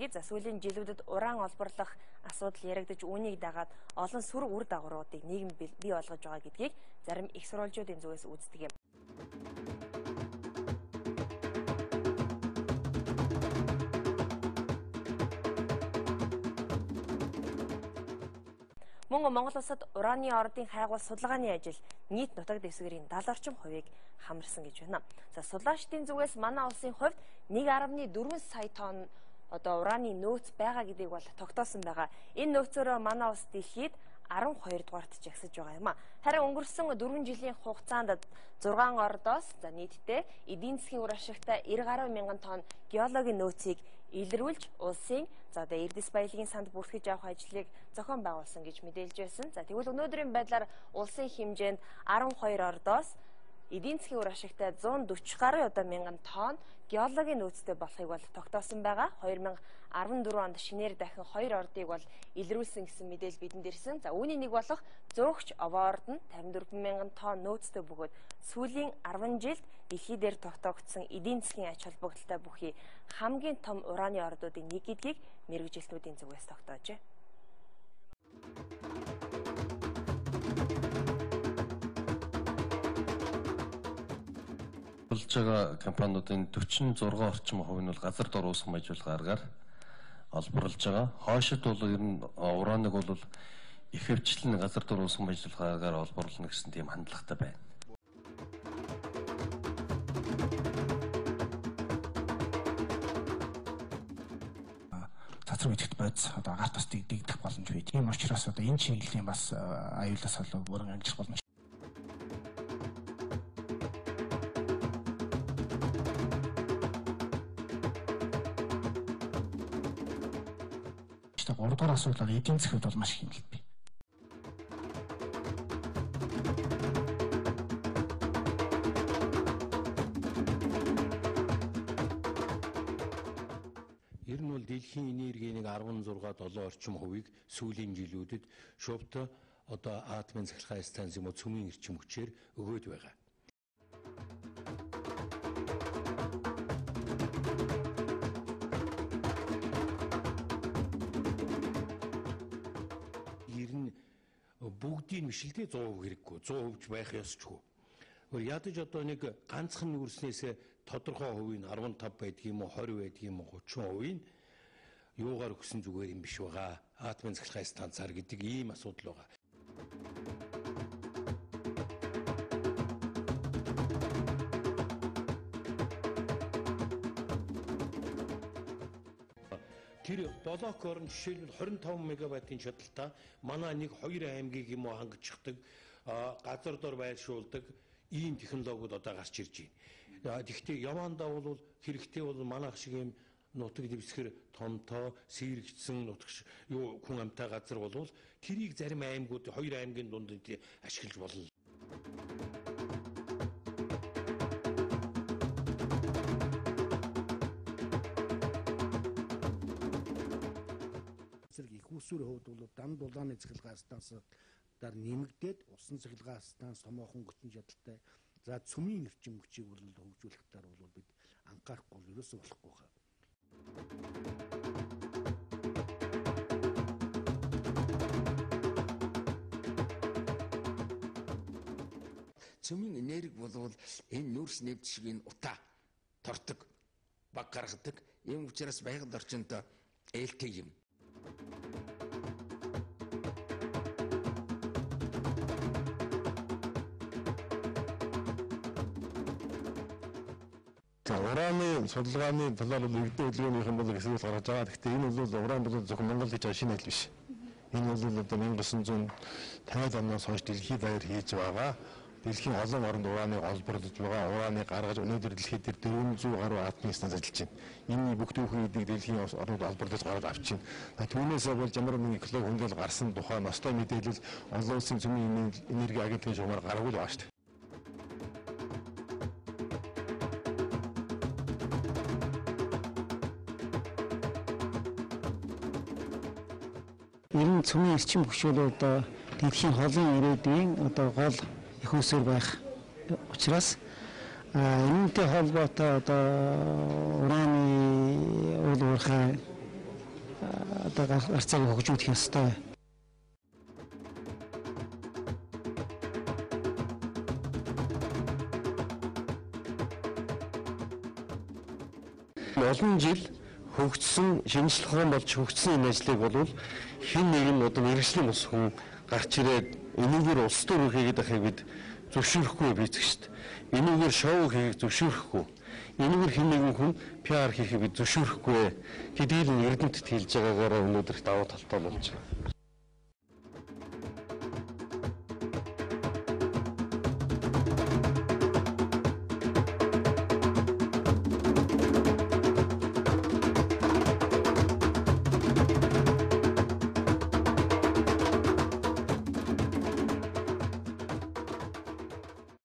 гэдгийг за сүүлийн жилүүдэд уран олборлох асуудал яригдж үүнийг дагаад олон сүр үр дагавруудыг нийгэм бий болгож байгаа гэдгийг зарим их сурвалжуудын зүгээс үздэг юм. Мөн Монгол улсад ураны ордын хайгуул судалгааны ажил нийт нутаг дэвсгэрийн 70 орчим хувийг хамарсан гэж байна. За судлаачдын зүгээс манай улсын хувьд 1.4 сая тонн ураны нөөц байгаа гэдгийг бол тогтоосон байгаа. Энэ нөөцөөрөө манай улс дэлхийд 12 дугаарт жагсаж байгаа юм а. Харин өнгөрсөн 4 жилийн хугацаанд 6 ордоос за нийтдээ эдийн засгийн үр ашигтай 90 гаруй мянган тонн геологийн нөөцийг илрүүлж улсын эрдэс баялагын санд бүртгэж авах ажлыг зохион байгуулсан гэж мэдээлж байсан. За тэгвэл өнөөдрийн байдлаар улсын хэмжээнд 12 ордоос эдийн засгийн үр ашигтай 140 гаруй мянган тонн геологийн нөөцтэй болохыг бол тогтоосон байгаа. 2014 онд шинээр дахин 2 ордыг бол илрүүлсэн гэсэн мэдээлэл бидэнд ирсэн. За үүний нэг болох зөөгч овоо орд нь 54 мянган тонн нөөцтэй бөгөөд сүүлийн 10 жилд дэлхий дээр тогтоогдсон эдийн засгийн ач холбогдолтой бүхий хамгийн том ураны ордуудын нэг гэдгийг мэргэжилтнүүдийн зүгээс тогтоожээ. Болж байгаа компаниудын 46 орчим хувь нь бол газар дор уусган ажиллагаа аргаар олборлож байгаа. Хойшид бол ер нь ураныг бол их хвчлэн газар дор уусган ажиллагаа аргаар олборлоно гэсэн тийм хандлагатай байна. Цацраг идэвхт бодис гарт бас дэгдэх боломж бий. Тийм учраас энэ чиглэлийн бас аюулаас болов бүрэн амжилт болно. Гуравдугаар асуудал эдийн засгт бол маш их хэмнэлт бий. Ер нь бол дэлхийн энергийн 16-7 орчим хувийг сүүлийн жилүүдэд шувт атомын цахилгаан станц юм уу цөмийн эрчим хүчээр өгөөд байгаа. Бүгдийн мишэлдээ 100% хэрэггүй, 100% байх ёсчгүй. Ядаж нэг ганцхан нүүрснээс тодорхой хувийн 15 байдаг юм уу, 20 байдаг юм уу, 30% нь юугаар өгсөн зүгээр юм биш байгаа. Атомын цахилгаан станцаар гэдэг ийм асуудал байгаа. Тэр блок орн жишээлбэл 25 мегаваттын чадалтай манай нэг 2 аймгийг юм уу хангацдаг газар дор байршуулдаг ийм технологиуд одоо гарч ирж байна. Тэгэхдээ явандаа бол хэрэгтэй бол манайх шиг юм нутаг дэвсгэр томтоо сэрэгцсэн нутагш юу хүн амтай газар болвол тэрийг зарим аймагуд 2 аймгийн дунд ашиглаж болно. Их усүр хувьд бол дан дулааны цахилгаан станцаар нэмэгдээд усан цахилгаан станц томоохон хүчин чадалтай за цөмийн эрчим хүчийг бол хөгжүүлэх таар бол бид анхаарахгүй ерөөсөө болохгүй хаа. Цөмийн энерги бол энэ нүүрс нэвт шигийн утаа тордог, баг гаргадаг. Ийм учраас байгаль орчинд ээлтэй юм. Ураны судалгааны талаар иргэдийн хөдөлгөөнийхэн бол хэсэг гаргаж байгаа. Гэхдээ энэ бол уран бол зөвхөн Монгол гэж шинэ хэл биш. Энэ бол одоо 1950-аад оноос хойш дэлхийн даяар хийж байгаа. Дэлхийн олон оронд ураныг олборлож байгаа. Ураныг гаргаж өнөөдөр дэлхийд 400 гаруй атомын станц ажиллаж байна. Энэ бүх түүхийг дэлхийн орнууд олборлож гаргаж авч байна. Түүнээс болж ямар нэгэн экологи хөндлөл гарсан тухай ностой мэдээлэл олон улсын цөмийн энерги агентлагийн шугамар гаргавал байгаа шүү дээ. Ерөн цөмийн эрчим хүч бол одоо дэлхийн холын ирээдүйн одоо гол их усүр байх учраас энэтэй холбоотой одоо ураны уул уурхай одоо гарцааг хөгжүүлэх ёстой. Олон жил хөгжсөн шинжлэх ухаан болж хөгжсөн энэ ажлыг бол хэн нэгэн одоо мэргэжлийн ус хүн гарч ирээд энэгээр улс төр хийгээд байхыг бид зөвшөөрөхгүй бийцэгчд. Энэгээр шоу хийх зөвшөөрөхгүй. Энэгээр хэн нэгэн хүн PR хийхийг бид зөвшөөрөхгүй гэдгийг нь эрдэмтэд хэлж байгаагаараа өнөөдөр давуу талтай болж байна.